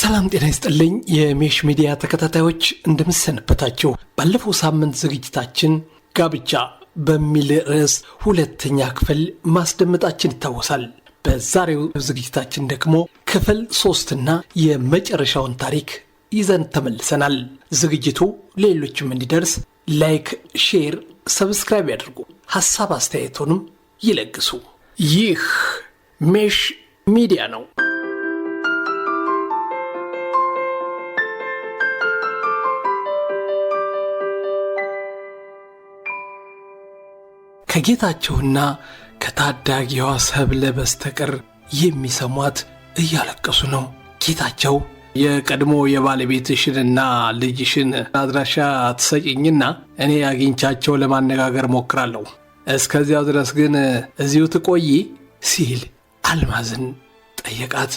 ሰላም ጤና ይስጥልኝ የሜሽ ሚዲያ ተከታታዮች እንደምሰነበታችሁ። ባለፈው ሳምንት ዝግጅታችን ጋብቻ በሚል ርዕስ ሁለተኛ ክፍል ማስደመጣችን ይታወሳል። በዛሬው ዝግጅታችን ደግሞ ክፍል 3ና የመጨረሻውን ታሪክ ይዘን ተመልሰናል። ዝግጅቱ ሌሎችም እንዲደርስ ላይክ፣ ሼር፣ ሰብስክራይብ ያድርጉ። ሐሳብ አስተያየቶንም ይለግሱ። ይህ ሜሽ ሚዲያ ነው። ከጌታቸውና ከታዳጊዋ ሰብለ በስተቀር የሚሰሟት እያለቀሱ ነው። ጌታቸው የቀድሞ የባለቤትሽንና ልጅሽን አድራሻ ትሰጪኝና እኔ አግኝቻቸው ለማነጋገር ሞክራለሁ፣ እስከዚያው ድረስ ግን እዚሁ ትቆይ ሲል አልማዝን ጠየቃት።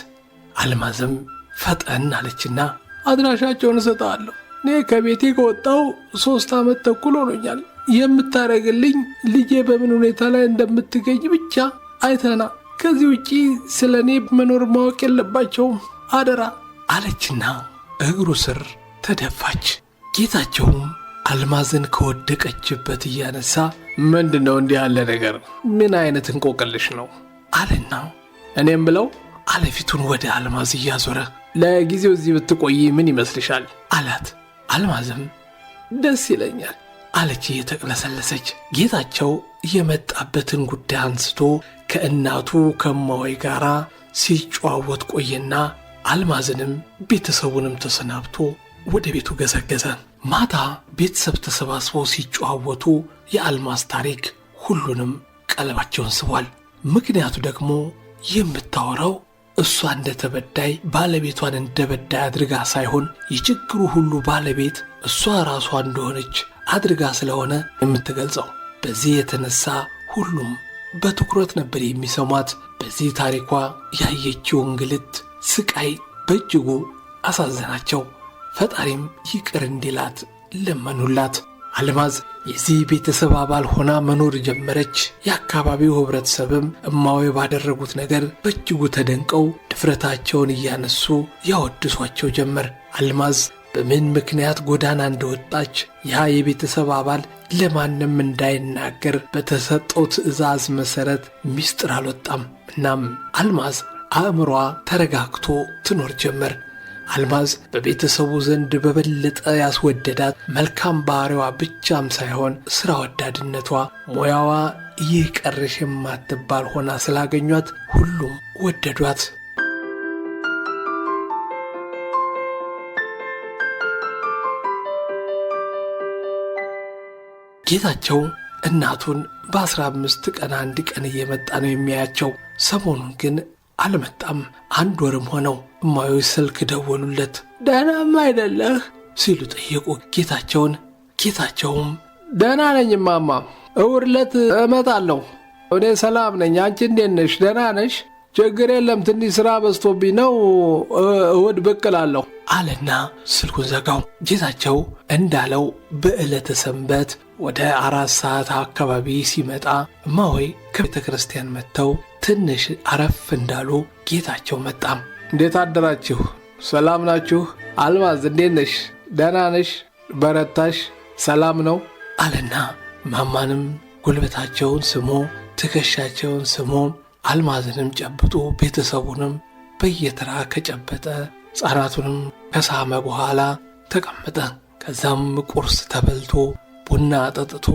አልማዝም ፈጠን አለችና አድራሻቸውን እሰጣለሁ፣ እኔ ከቤቴ ከወጣው 3 ዓመት ተኩል ሆኖኛል። የምታረግልኝ ልጄ በምን ሁኔታ ላይ እንደምትገኝ ብቻ አይተና፣ ከዚህ ውጪ ስለ እኔ መኖር ማወቅ የለባቸውም አደራ አለችና እግሩ ስር ተደፋች። ጌታቸውም አልማዝን ከወደቀችበት እያነሳ ምንድነው እንዲህ ያለ ነገር? ምን አይነት እንቆቅልሽ ነው አለና እኔም ብለው አለፊቱን ወደ አልማዝ እያዞረ ለጊዜው እዚህ ብትቆይ ምን ይመስልሻል አላት። አልማዝም ደስ ይለኛል አለች እየተቅለሰለሰች። ጌታቸው የመጣበትን ጉዳይ አንስቶ ከእናቱ ከማወይ ጋር ሲጨዋወት ቆየና አልማዝንም ቤተሰቡንም ተሰናብቶ ወደ ቤቱ ገሰገሰ። ማታ ቤተሰብ ተሰባስበው ሲጨዋወቱ የአልማዝ ታሪክ ሁሉንም ቀለባቸውን ስቧል። ምክንያቱ ደግሞ የምታወራው እሷ እንደ ተበዳይ ባለቤቷን እንደ በዳይ አድርጋ ሳይሆን የችግሩ ሁሉ ባለቤት እሷ ራሷ እንደሆነች አድርጋ ስለሆነ የምትገልጸው። በዚህ የተነሳ ሁሉም በትኩረት ነበር የሚሰሟት። በዚህ ታሪኳ ያየችው እንግልት፣ ስቃይ በእጅጉ አሳዘናቸው። ፈጣሪም ይቅር እንዲላት ለመኑላት። አልማዝ የዚህ ቤተሰብ አባል ሆና መኖር ጀመረች። የአካባቢው ህብረተሰብም እማዌ ባደረጉት ነገር በእጅጉ ተደንቀው ድፍረታቸውን እያነሱ ያወድሷቸው ጀመር። አልማዝ በምን ምክንያት ጎዳና እንደወጣች ያ የቤተሰብ አባል ለማንም እንዳይናገር በተሰጠው ትዕዛዝ መሰረት ሚስጥር አልወጣም። እናም አልማዝ አእምሯ ተረጋግቶ ትኖር ጀመር። አልማዝ በቤተሰቡ ዘንድ በበለጠ ያስወደዳት መልካም ባህሪዋ ብቻም ሳይሆን ስራ ወዳድነቷ፣ ሙያዋ ይህ ቀርሽ የማትባል ሆና ስላገኟት ሁሉም ወደዷት። ጌታቸው እናቱን በ15 ቀን አንድ ቀን እየመጣ ነው የሚያያቸው። ሰሞኑን ግን አልመጣም። 1 ወርም ሆነው። እማዊ ስልክ ደወሉለት። ደህናም አይደለህ ሲሉ ጠየቁ ጌታቸውን። ጌታቸውም ደህና ነኝ እማማ፣ እሑድ ዕለት እመጣለሁ፣ እኔ ሰላም ነኝ፣ አንቺ እንዴት ነሽ? ደህና ነሽ? ችግር የለም፣ ትንሽ ሥራ በዝቶብኝ ነው፣ እሑድ ብቅ እላለሁ አለና ስልኩን ዘጋው። ጌታቸው እንዳለው በዕለተ ሰንበት ወደ 4 ሰዓት አካባቢ ሲመጣ እማሆይ ከቤተ ክርስቲያን መጥተው ትንሽ አረፍ እንዳሉ ጌታቸው መጣም። እንዴት አደራችሁ? ሰላም ናችሁ? አልማዝ እንዴት ነሽ? ደህና ነሽ? በረታሽ? ሰላም ነው አለና ማማንም ጉልበታቸውን ስሞ ትከሻቸውን ስሞ አልማዝንም ጨብጦ ቤተሰቡንም በየተራ ከጨበጠ ሕፃናቱንም ከሳመ በኋላ ተቀመጠ። ከዛም ቁርስ ተበልቶ ቡና ጠጥቶ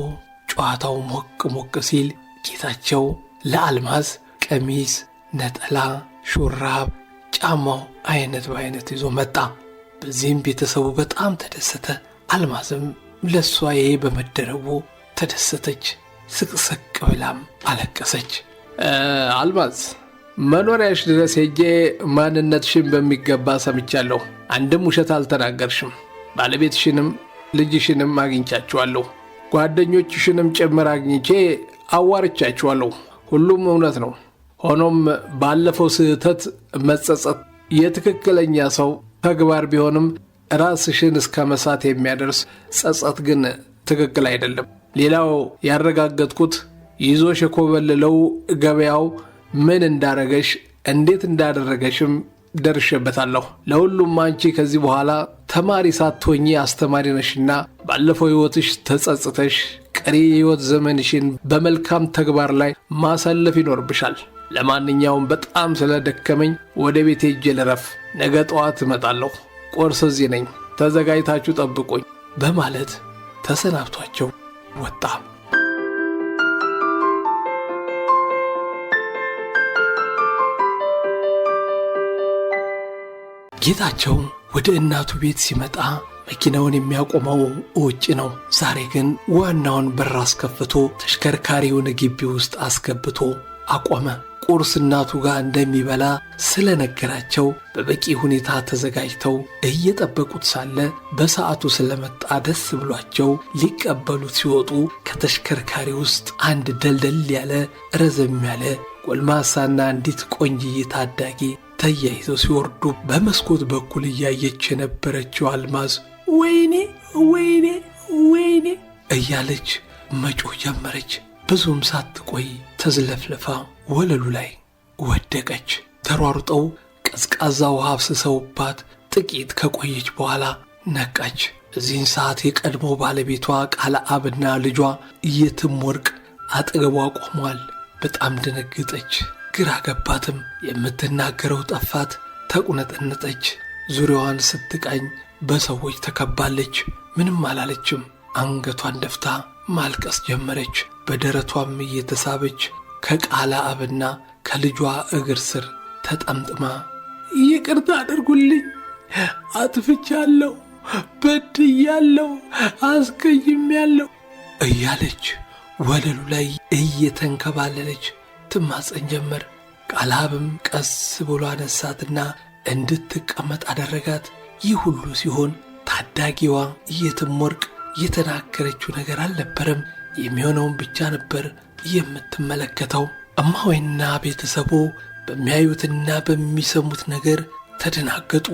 ጨዋታው ሞቅ ሞቅ ሲል ጌታቸው ለአልማዝ ቀሚስ፣ ነጠላ፣ ሹራብ፣ ጫማው አይነት በአይነት ይዞ መጣ። በዚህም ቤተሰቡ በጣም ተደሰተ። አልማዝም ለሷ ይሄ በመደረጉ ተደሰተች። ስቅስቅ ብላም አለቀሰች። አልማዝ መኖሪያሽ ድረስ ሄጄ ማንነትሽን በሚገባ ሰምቻለሁ። አንድም ውሸት አልተናገርሽም። ባለቤትሽንም ልጅሽንም አግኝቻችኋለሁ። ጓደኞችሽንም ጭምር አግኝቼ አዋርቻችኋለሁ። ሁሉም እውነት ነው። ሆኖም ባለፈው ስህተት መጸጸት የትክክለኛ ሰው ተግባር ቢሆንም ራስሽን እስከ መሳት የሚያደርስ ጸጸት ግን ትክክል አይደለም። ሌላው ያረጋገጥኩት ይዞሽ የኮበለለው ገበያው ምን እንዳረገሽ እንዴት እንዳደረገሽም ደርሼበታለሁ። ለሁሉም አንቺ ከዚህ በኋላ ተማሪ ሳትሆኚ አስተማሪ ነሽና ባለፈው ሕይወትሽ ተጸጽተሽ ቀሪ የሕይወት ዘመንሽን በመልካም ተግባር ላይ ማሳለፍ ይኖርብሻል። ለማንኛውም በጣም ስለደከመኝ ወደ ቤቴ ሄጄ ልረፍ። ነገ ጠዋት እመጣለሁ። ቁርስ እዚህ ነኝ፣ ተዘጋጅታችሁ ጠብቁኝ በማለት ተሰናብቷቸው ወጣ። ጌታቸው ወደ እናቱ ቤት ሲመጣ መኪናውን የሚያቆመው ውጭ ነው። ዛሬ ግን ዋናውን በር አስከፍቶ ተሽከርካሪውን ግቢ ውስጥ አስገብቶ አቆመ። ቁርስ እናቱ ጋር እንደሚበላ ስለነገራቸው በበቂ ሁኔታ ተዘጋጅተው እየጠበቁት ሳለ በሰዓቱ ስለመጣ ደስ ብሏቸው ሊቀበሉት ሲወጡ ከተሽከርካሪ ውስጥ አንድ ደልደል ያለ ረዘም ያለ ጎልማሳና አንዲት ቆንጅዬ ታዳጊ ተያይዘው ሲወርዱ በመስኮት በኩል እያየች የነበረችው አልማዝ ወይኔ ወይኔ ወይኔ እያለች መጮህ ጀመረች። ብዙም ሳትቆይ ተዝለፍልፋ ወለሉ ላይ ወደቀች። ተሯሩጠው ቀዝቃዛ ውሃ አፍስሰውባት ጥቂት ከቆየች በኋላ ነቃች። እዚህን ሰዓት የቀድሞ ባለቤቷ ቃለአብና ልጇ የትም ወርቅ አጠገቧ ቆሟል። በጣም ደነገጠች። ግራ ገባትም። የምትናገረው ጠፋት። ተቁነጠነጠች። ዙሪያዋን ስትቃኝ በሰዎች ተከባለች። ምንም አላለችም። አንገቷን ደፍታ ማልቀስ ጀመረች። በደረቷም እየተሳበች ከቃለአብና ከልጇ እግር ስር ተጠምጥማ ይቅርታ አድርጉልኝ፣ አጥፍቻለሁ፣ በድያለሁ፣ አስቀይሜያለሁ እያለች ወለሉ ላይ እየተንከባለለች ትማጸን ጀመር። ቃለአብም ቀስ ብሎ አነሳትና እንድትቀመጥ አደረጋት። ይህ ሁሉ ሲሆን ታዳጊዋ የትም ወርቅ የተናገረችው ነገር አልነበረም። የሚሆነውን ብቻ ነበር የምትመለከተው። እማሆይና ቤተሰቡ በሚያዩትና በሚሰሙት ነገር ተደናገጡ፣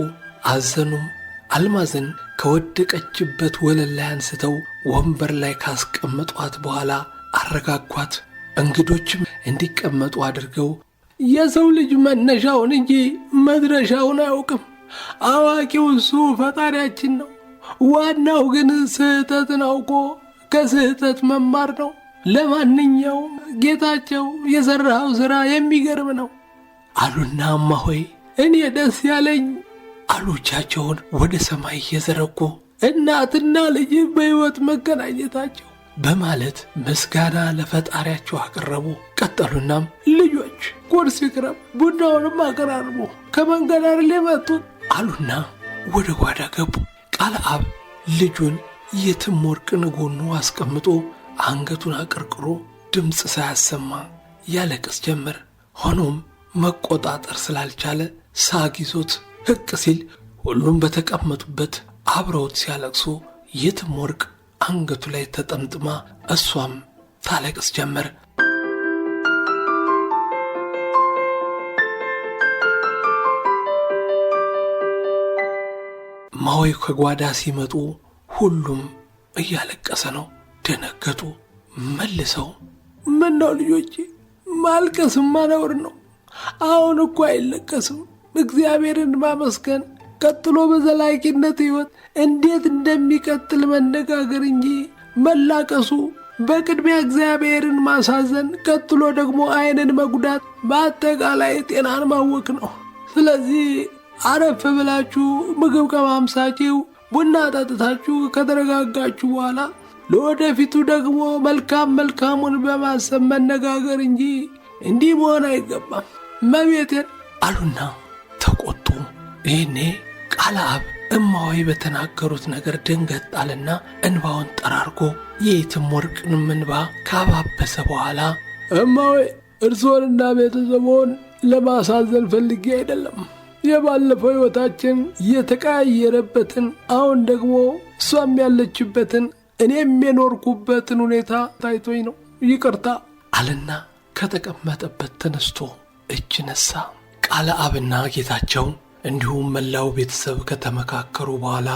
አዘኑም። አልማዝን ከወደቀችበት ወለል ላይ አንስተው ወንበር ላይ ካስቀመጧት በኋላ አረጋጓት። እንግዶችም እንዲቀመጡ አድርገው የሰው ልጅ መነሻውን እንጂ መድረሻውን አያውቅም፣ አዋቂው እሱ ፈጣሪያችን ነው። ዋናው ግን ስህተትን አውቆ ከስህተት መማር ነው። ለማንኛውም ጌታቸው የሠራው ሥራ የሚገርም ነው አሉና እማሆይ እኔ ደስ ያለኝ አሉ እጃቸውን ወደ ሰማይ እየዘረጉ እናትና ልጅ በሕይወት መገናኘታቸው በማለት ምስጋና ለፈጣሪያቸው አቀረቡ። ቀጠሉናም ልጆች ቁርስ ይቅረብ፣ ቡናውንም አቀራርቡ፣ ከመንገድ አይደል የመጡት አሉና ወደ ጓዳ ገቡ። ቃለአብ ልጁን የትም ወርቅን ጎኑ አስቀምጦ አንገቱን አቀርቅሮ ድምፅ ሳያሰማ ያለቅስ ጀመር። ሆኖም መቆጣጠር ስላልቻለ ሳግ ይዞት ህቅ ሲል ሁሉም በተቀመጡበት አብረውት ሲያለቅሱ የትም ወርቅ አንገቱ ላይ ተጠምጥማ እሷም ታለቅስ ጀመር። እማሆይ ከጓዳ ሲመጡ ሁሉም እያለቀሰ ነው። ደነገጡ። መልሰው ምነው ልጆቼ ማልቀስማ ነውር ነው፣ አሁን እኮ አይለቀስም፣ እግዚአብሔርን ማመስገን ቀጥሎ በዘላቂነት ሕይወት እንዴት እንደሚቀጥል መነጋገር እንጂ መላቀሱ በቅድሚያ እግዚአብሔርን ማሳዘን፣ ቀጥሎ ደግሞ ዓይንን መጉዳት፣ በአጠቃላይ ጤናን ማወክ ነው። ስለዚህ አረፍ ብላችሁ ምግብ ከማምሳችሁ ቡና ጠጥታችሁ ከተረጋጋችሁ በኋላ ለወደፊቱ ደግሞ መልካሙን በማሰብ መነጋገር እንጂ እንዲህ መሆን አይገባም መቤቴን አሉና ተቆጡ። ይህኔ ቃለአብ እማሆይ በተናገሩት ነገር ድንገት ጣልና እንባውን ጠራርጎ የየትም ወርቅንም እንባ ካባበሰ በኋላ እማሆይ እርሶንና ቤተሰቦን ለማሳዘን ፈልጌ አይደለም፣ የባለፈው ሕይወታችን የተቀያየረበትን አሁን ደግሞ እሷም ያለችበትን እኔም የኖርኩበትን ሁኔታ ታይቶኝ ነው፣ ይቅርታ አለና ከተቀመጠበት ተነስቶ እጅ ነሳ። ቃለአብና ጌታቸው እንዲሁም መላው ቤተሰብ ከተመካከሩ በኋላ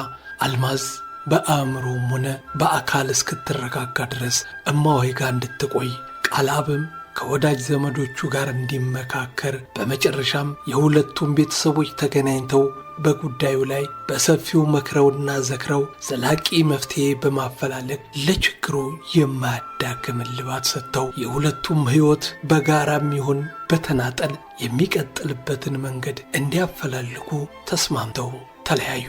አልማዝ በአእምሮም ሆነ በአካል እስክትረጋጋ ድረስ እማሆይ ጋር እንድትቆይ ቃለአብም ከወዳጅ ዘመዶቹ ጋር እንዲመካከር፣ በመጨረሻም የሁለቱም ቤተሰቦች ተገናኝተው በጉዳዩ ላይ በሰፊው መክረውና ዘክረው ዘላቂ መፍትሔ በማፈላለግ ለችግሩ የማያዳግም እልባት ሰጥተው የሁለቱም ሕይወት በጋራም ይሁን በተናጠል የሚቀጥልበትን መንገድ እንዲያፈላልጉ ተስማምተው ተለያዩ።